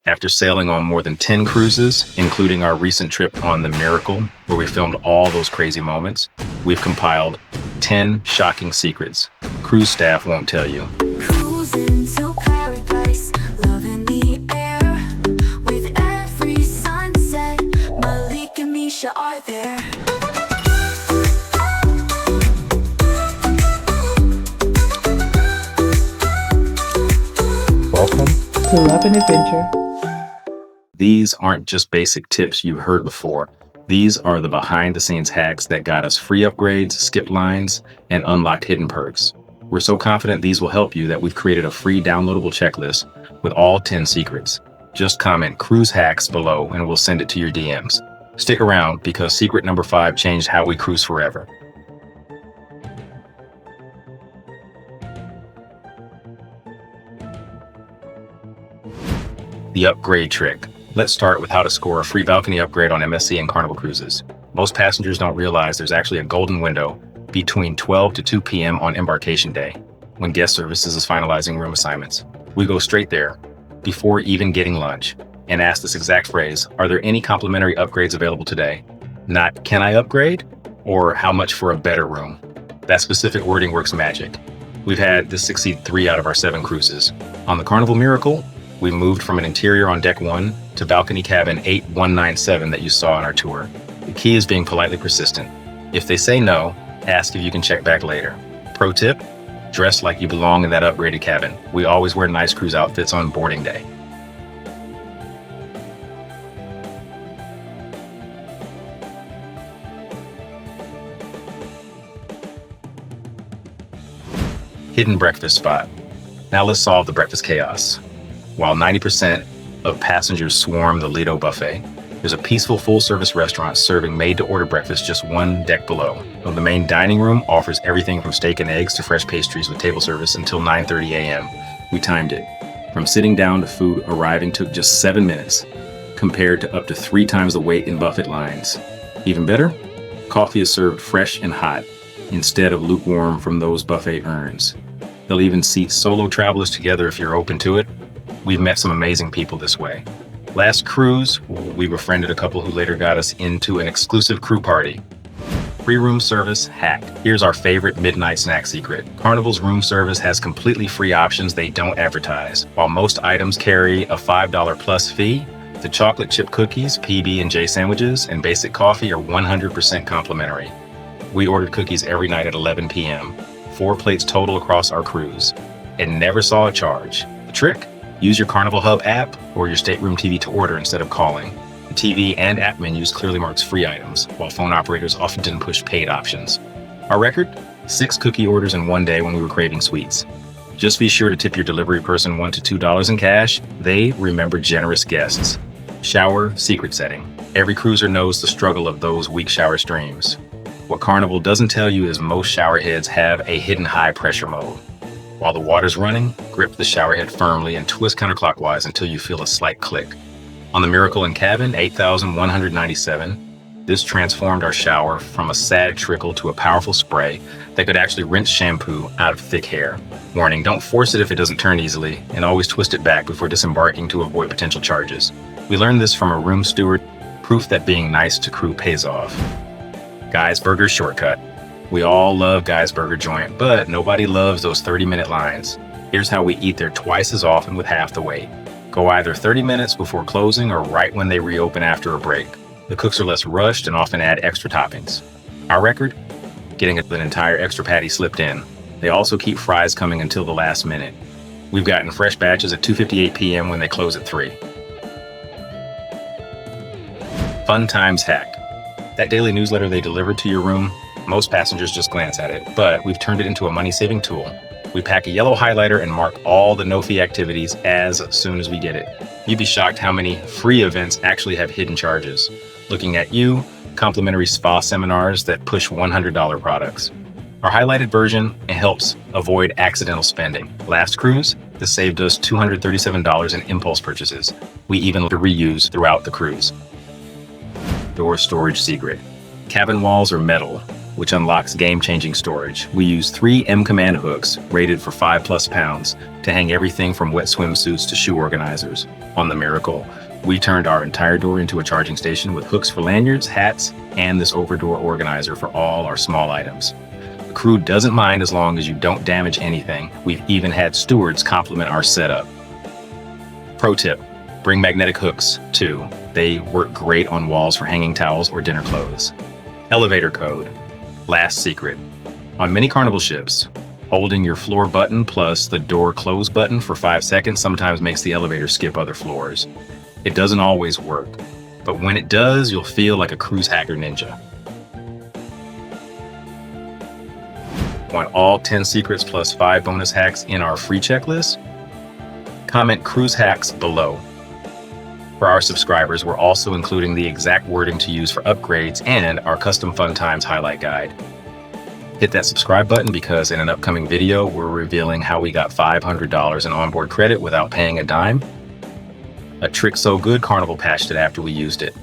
After sailing on more than 10 cruises, including our recent trip on the Miracle, where we filmed all those crazy moments, we've compiled 10 shocking secrets cruise staff won't tell you. Cruising to paradise, love in the air. With every sunset, Malik and Mesha are there. Welcome to Love and Adventure. These aren't just basic tips you've heard before. These are the behind-the-scenes hacks that got us free upgrades, skipped lines, and unlocked hidden perks. We're so confident these will help you that we've created a free downloadable checklist with all 10 secrets. Just comment cruise hacks below and we'll send it to your DMs. Stick around because secret number 5 changed how we cruise forever. The upgrade trick. Let's start with how to score a free balcony upgrade on MSC and Carnival cruises. Most passengers don't realize there's actually a golden window between 12 to 2 p.m. on embarkation day, when guest services is finalizing room assignments. We go straight there, before even getting lunch, and ask this exact phrase, are there any complimentary upgrades available today? Not, can I upgrade? Or how much for a better room? That specific wording works magic. We've had this succeed 3 out of our 7 cruises. On the Carnival Miracle, we moved from an interior on deck 1 to balcony cabin 8197 that you saw on our tour. The key is being politely persistent. If they say no, ask if you can check back later. Pro tip, dress like you belong in that upgraded cabin. We always wear nice cruise outfits on boarding day. Hidden breakfast spot. Now let's solve the breakfast chaos. While 90% of passengers swarm the Lido buffet, there's a peaceful full-service restaurant serving made-to-order breakfast just 1 deck below. The main dining room offers everything from steak and eggs to fresh pastries with table service until 9:30 a.m. We timed it. From sitting down to food arriving took just 7 minutes, compared to up to 3 times the wait in buffet lines. Even better, coffee is served fresh and hot, instead of lukewarm from those buffet urns. They'll even seat solo travelers together if you're open to it. We've met some amazing people this way. Last cruise, we befriended a couple who later got us into an exclusive crew party. Free room service hack. Here's our favorite midnight snack secret. Carnival's room service has completely free options they don't advertise. While most items carry a $5 plus fee, the chocolate chip cookies, PB&J sandwiches, and basic coffee are 100% complimentary. We ordered cookies every night at 11 p.m., 4 plates total across our cruise, and never saw a charge. The trick? Use your Carnival Hub app or your stateroom TV to order instead of calling. The TV and app menus clearly marks free items, while phone operators often push paid options. Our record? 6 cookie orders in 1 day when we were craving sweets. Just be sure to tip your delivery person $1 to $2 in cash. They remember generous guests. Shower secret setting. Every cruiser knows the struggle of those weak shower streams. What Carnival doesn't tell you is most shower heads have a hidden high pressure mode. While the water's running, grip the shower head firmly and twist counterclockwise until you feel a slight click. On the Miracle in cabin 8197, this transformed our shower from a sad trickle to a powerful spray that could actually rinse shampoo out of thick hair. Warning, don't force it if it doesn't turn easily, and always twist it back before disembarking to avoid potential charges. We learned this from a room steward, proof that being nice to crew pays off. Guy's Burger shortcut. We all love Guy's Burger joint, but nobody loves those 30-minute lines. Here's how we eat there twice as often with half the wait. Go either 30 minutes before closing or right when they reopen after a break. The cooks are less rushed and often add extra toppings. Our record? Getting an entire extra patty slipped in. They also keep fries coming until the last minute. We've gotten fresh batches at 2:58 p.m. when they close at 3. Fun Times hack. That daily newsletter they delivered to your room, most passengers just glance at it, but we've turned it into a money-saving tool. We pack a yellow highlighter and mark all the no-fee activities as soon as we get it. You'd be shocked how many free events actually have hidden charges. Looking at you, complimentary spa seminars that push $100 products. Our highlighted version helps avoid accidental spending. Last cruise, this saved us $237 in impulse purchases. We even reuse throughout the cruise. Door storage secret. Cabin walls are metal, which unlocks game-changing storage. We use 3 M Command hooks, rated for 5+ pounds, to hang everything from wet swimsuits to shoe organizers. On the Miracle, we turned our entire door into a charging station with hooks for lanyards, hats, and this over-door organizer for all our small items. The crew doesn't mind as long as you don't damage anything. We've even had stewards compliment our setup. Pro tip, bring magnetic hooks too. They work great on walls for hanging towels or dinner clothes. Elevator code, last secret. On many Carnival ships, holding your floor button plus the door close button for 5 seconds sometimes makes the elevator skip other floors. It doesn't always work, but when it does, you'll feel like a cruise hacker ninja. Want all 10 secrets plus 5 bonus hacks in our free checklist? Comment cruise hacks below. For our subscribers, we're also including the exact wording to use for upgrades and our custom fun times highlight guide. Hit that subscribe button because in an upcoming video, we're revealing how we got $500 in onboard credit without paying a dime. A trick so good, Carnival patched it after we used it.